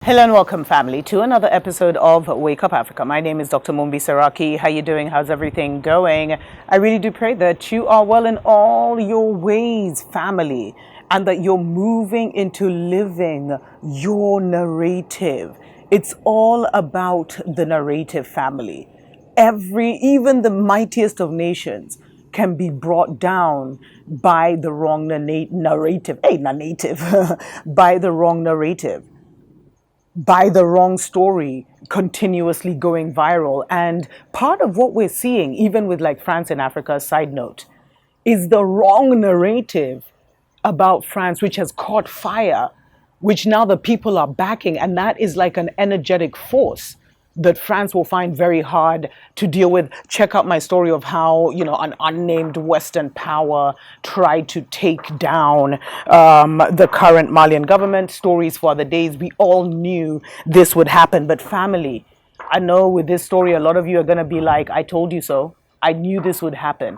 Hello and welcome, family, to another episode of Wake Up Africa. My name is Dr. Mumbi Saraki. How you doing? How's everything going? I really do pray that you are well in all your ways, family, and that you're moving into living your narrative. It's all about the narrative, family. Even the mightiest of nations can be brought down by the wrong narrative. By the wrong narrative, by the wrong story continuously going viral. And part of what we're seeing, even with like France and Africa, side note, is the wrong narrative about France, which has caught fire, which now the people are backing. And that is like an energetic force that France will find very hard to deal with. Check out my story of how, an unnamed Western power tried to take down the current Malian government. Stories for other days. We all knew this would happen. But family, I know with this story, a lot of you are going to be like, I told you so. I knew this would happen.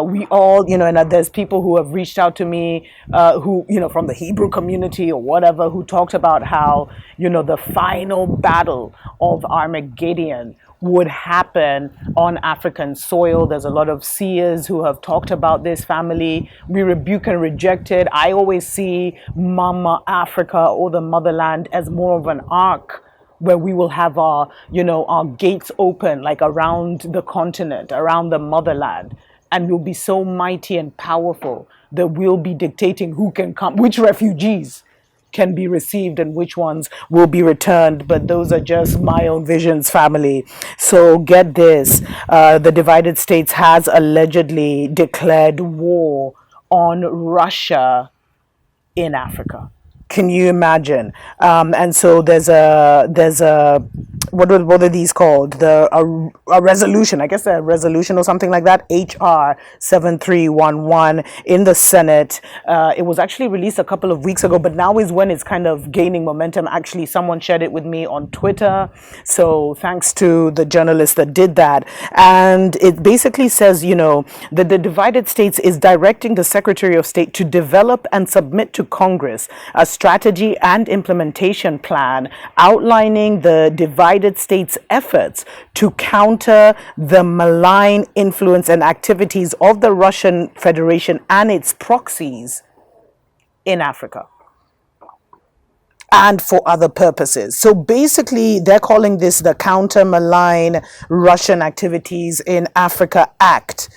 We all, and there's people who have reached out to me who, from the Hebrew community or whatever, who talked about how, the final battle of Armageddon would happen on African soil. There's a lot of seers who have talked about this, family. We rebuke and reject it. I always see Mama Africa, or the motherland, as more of an ark where we will have our gates open, like around the continent, around the motherland. And we'll be so mighty and powerful that we'll be dictating who can come, which refugees can be received and which ones will be returned. But those are just my own visions, family. So get this, the divided states has allegedly declared war on Russia in Africa. Can you imagine? And so there's a what are these called? A resolution, I guess a resolution or something like that, HR 7311 in the Senate. It was actually released a couple of weeks ago, but now is when it's kind of gaining momentum. Actually, someone shared it with me on Twitter. So thanks to the journalist that did that. And it basically says, that the divided states is directing the Secretary of State to develop and submit to Congress a strategy and implementation plan outlining the divided states' efforts to counter the malign influence and activities of the Russian Federation and its proxies in Africa and for other purposes. So basically, they're calling this the Counter Malign Russian Activities in Africa Act.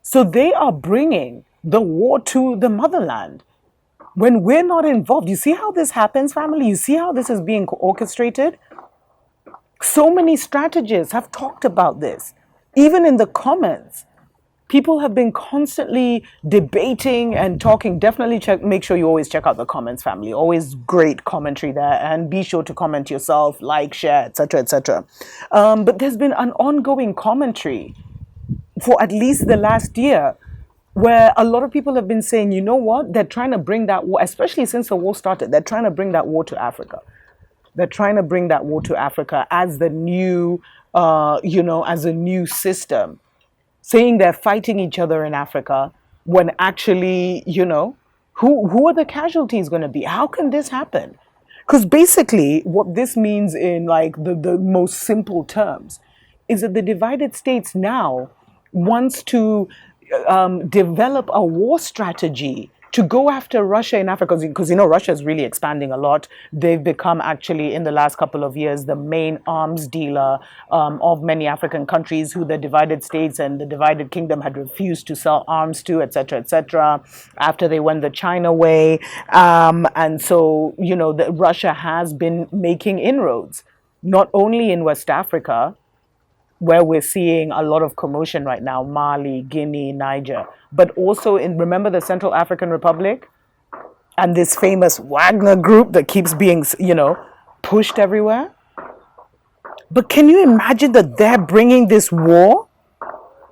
So they are bringing the war to the motherland when we're not involved. You see how this happens, family? You see how this is being orchestrated? So many strategists have talked about this. Even in the comments, people have been constantly debating and talking. Definitely make sure you always check out the comments, family. Always great commentary there. And be sure to comment yourself, like, share, etc., etc. But there's been an ongoing commentary for at least the last year, where a lot of people have been saying, you know what, they're trying to bring that war, especially since the war started, they're trying to bring that war to Africa. They're trying to bring that war to Africa as the new, as a new system, saying they're fighting each other in Africa when actually, who are the casualties going to be? How can this happen? Because basically what this means in like the most simple terms is that the divided states now wants to develop a war strategy to go after Russia in Africa, because Russia is really expanding a lot. They've become actually in the last couple of years the main arms dealer of many African countries who the divided states and the divided kingdom had refused to sell arms to, etc., etc., after they went the China way. And so, Russia has been making inroads, not only in West Africa, where we're seeing a lot of commotion right now, Mali, Guinea, Niger, but also remember the Central African Republic and this famous Wagner group that keeps being, pushed everywhere. But can you imagine that they're bringing this war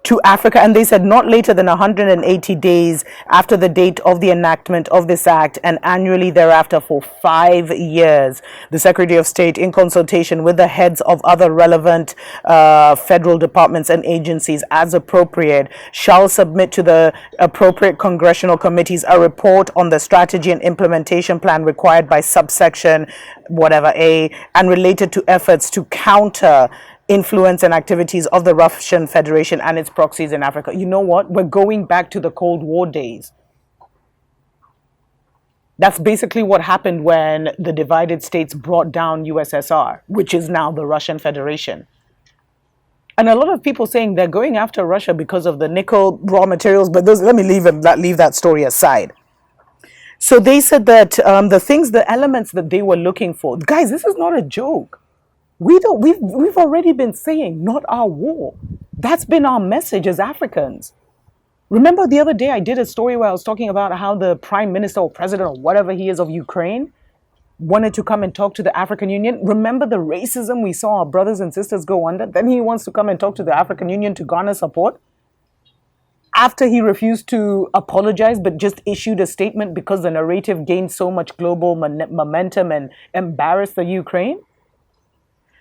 to Africa, and they said not later than 180 days after the date of the enactment of this act and annually thereafter for 5 years. The Secretary of State, in consultation with the heads of other relevant federal departments and agencies as appropriate, shall submit to the appropriate congressional committees a report on the strategy and implementation plan required by subsection whatever A and related to efforts to counter influence and activities of the Russian Federation and its proxies in Africa. You know what? We're going back to the Cold War days. That's basically what happened when the divided states brought down USSR, which is now the Russian Federation. And a lot of people saying they're going after Russia because of the nickel raw materials, but let me leave that story aside. So they said that the elements that they were looking for, guys, this is not a joke. We've already been saying not our war. That's been our message as Africans. Remember the other day I did a story where I was talking about how the prime minister or president or whatever he is of Ukraine wanted to come and talk to the African Union. Remember the racism we saw our brothers and sisters go under? Then he wants to come and talk to the African Union to garner support after he refused to apologize but just issued a statement because the narrative gained so much global momentum and embarrassed the Ukraine.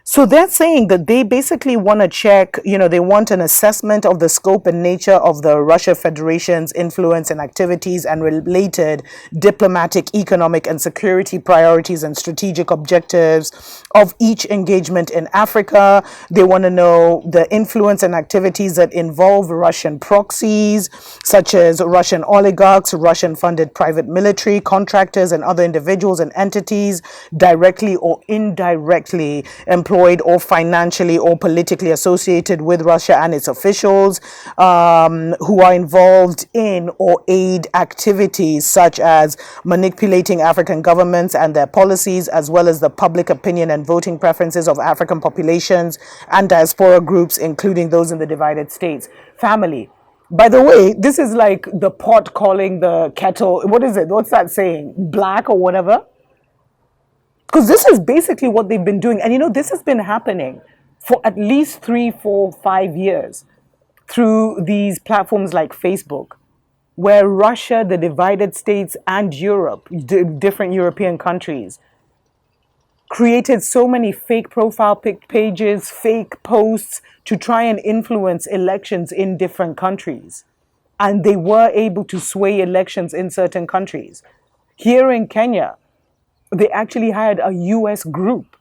So they're saying that they basically want to check, they want an assessment of the scope and nature of the Russia Federation's influence and activities and related diplomatic, economic, and security priorities and strategic objectives of each engagement in Africa. They want to know the influence and activities that involve Russian proxies, such as Russian oligarchs, Russian-funded private military, contractors, and other individuals and entities, directly or indirectly employed or financially or politically associated with Russia and its officials, who are involved in or aid activities such as manipulating African governments and their policies, as well as the public opinion and voting preferences of African populations and diaspora groups, including those in the divided states. Family. By the way, this is like the pot calling the kettle. What is it? What's that saying? Black or whatever? Because this is basically what they've been doing. And this has been happening for at least 3, 4, 5 years through these platforms like Facebook, where Russia, the divided states, and Europe, different European countries, created so many fake profile pages, fake posts to try and influence elections in different countries. And they were able to sway elections in certain countries. Here in Kenya, they actually hired a US group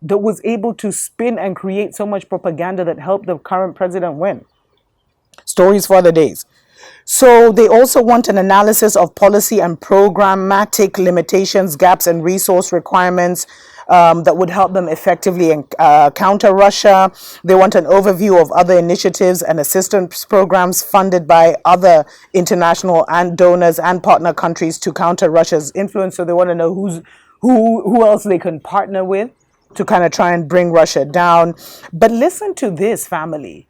that was able to spin and create so much propaganda that helped the current president win. Stories for other days. So they also want an analysis of policy and programmatic limitations, gaps, and resource requirements that would help them effectively counter Russia. They want an overview of other initiatives and assistance programs funded by other international and donors and partner countries to counter Russia's influence. So they want to know who else they can partner with to kind of try and bring Russia down. But listen to this, family.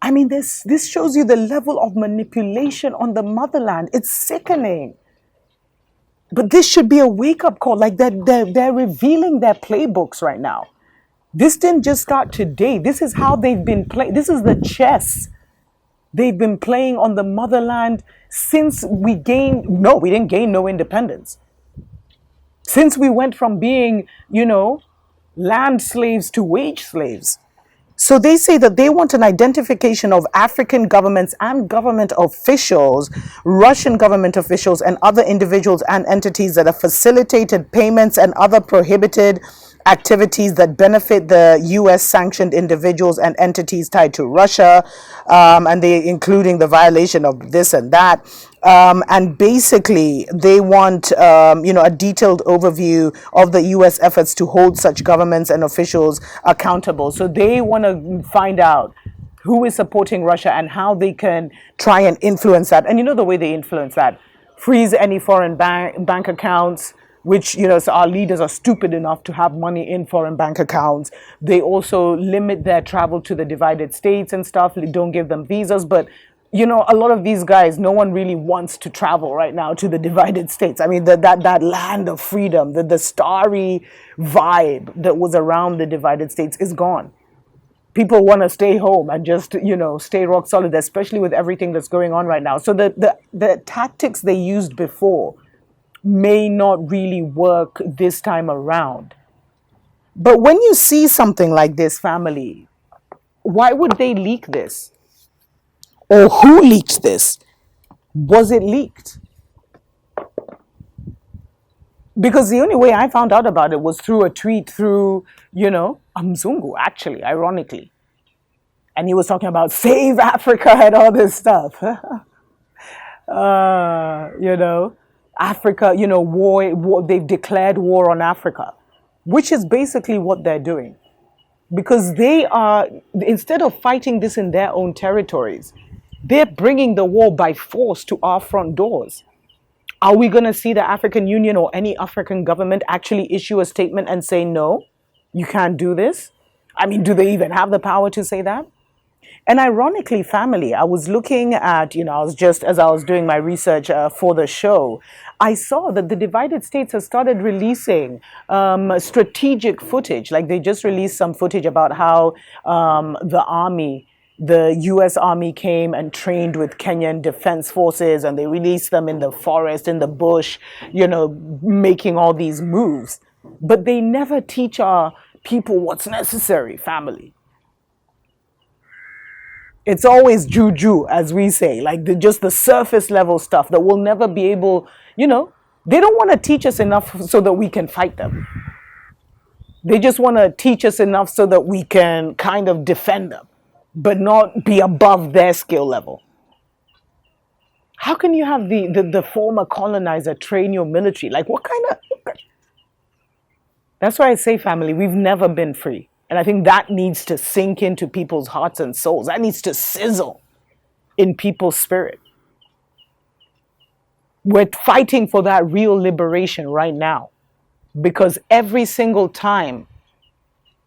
I mean, this shows you the level of manipulation on the motherland. It's sickening. But this should be a wake-up call. Like they're revealing their playbooks right now. This didn't just start today. This is how they've been playing. This is the chess they've been playing on the motherland since we didn't gain no independence. Since we went from being, land slaves to wage slaves. So they say that they want an identification of African governments and government officials, Russian government officials, and other individuals and entities that have facilitated payments and other prohibited activities that benefit the U.S. sanctioned individuals and entities tied to Russia, and including the violation of this and that. And basically, they want, a detailed overview of the U.S. efforts to hold such governments and officials accountable. So they want to find out who is supporting Russia and how they can try and influence that. And the way they influence that: freeze any foreign bank accounts, which, so our leaders are stupid enough to have money in foreign bank accounts. They also limit their travel to the divided states and stuff. They don't give them visas. But, a lot of these guys, no one really wants to travel right now to the divided states. I mean, that land of freedom, the starry vibe that was around the divided states is gone. people want to stay home and just, stay rock solid, especially with everything that's going on right now. So the tactics they used before may not really work this time around. But when you see something like this, family, why would they leak this? Or who leaked this? Was it leaked? Because the only way I found out about it was through a tweet through, Mzungu, actually, ironically. And he was talking about save Africa and all this stuff. Africa, war, they've declared war on Africa, which is basically what they're doing. Because they are, instead of fighting this in their own territories, they're bringing the war by force to our front doors. Are we going to see the African Union or any African government actually issue a statement and say, no, you can't do this? I mean, do they even have the power to say that? And ironically, family, I was looking at, as I was doing my research for the show, I saw that the divided states have started releasing strategic footage. Like they just released some footage about how the US Army came and trained with Kenyan defense forces, and they released them in the forest, in the bush, making all these moves. But they never teach our people what's necessary, family. It's always juju, as we say, like just the surface level stuff that we'll never be able, they don't want to teach us enough so that we can fight them. They just want to teach us enough so that we can kind of defend them, but not be above their skill level. How can you have the former colonizer train your military? Like what kind of... That's why I say, family, we've never been free. And I think that needs to sink into people's hearts and souls. That needs to sizzle in people's spirit. We're fighting for that real liberation right now. Because every single time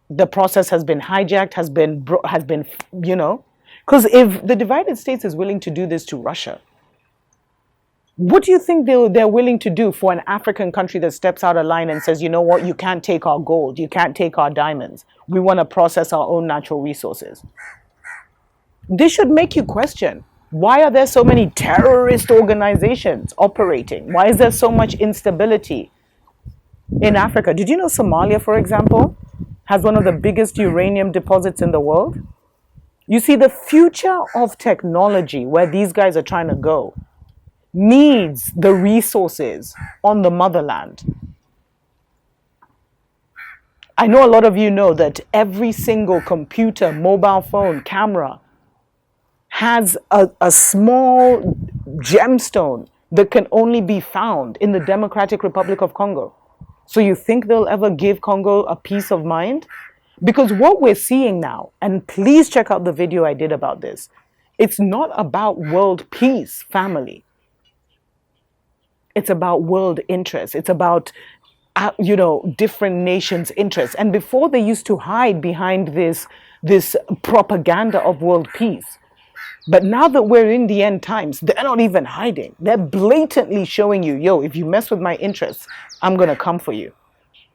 the process has been hijacked, has been, because if the divided states is willing to do this to Russia, what do you think they're willing to do for an African country that steps out of line and says, you know what, you can't take our gold, you can't take our diamonds. We want to process our own natural resources. This should make you question, why are there so many terrorist organizations operating? Why is there so much instability in Africa? Did you know Somalia, for example, has one of the biggest uranium deposits in the world? You see, the future of technology, where these guys are trying to go, needs the resources on the motherland. I know a lot of you know that every single computer, mobile phone, camera has a small gemstone that can only be found in the Democratic Republic of Congo. So you think they'll ever give Congo a peace of mind? Because what we're seeing now, and please check out the video I did about this, it's not about world peace, family. It's about world interests. It's about, different nations' interests. And before they used to hide behind this propaganda of world peace. But now that we're in the end times, they're not even hiding. They're blatantly showing you, yo, if you mess with my interests, I'm going to come for you.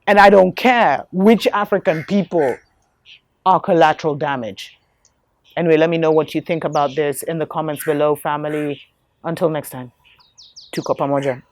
And I don't care which African people are collateral damage. Anyway, let me know what you think about this in the comments below, family. Until next time. Tuko pamoja.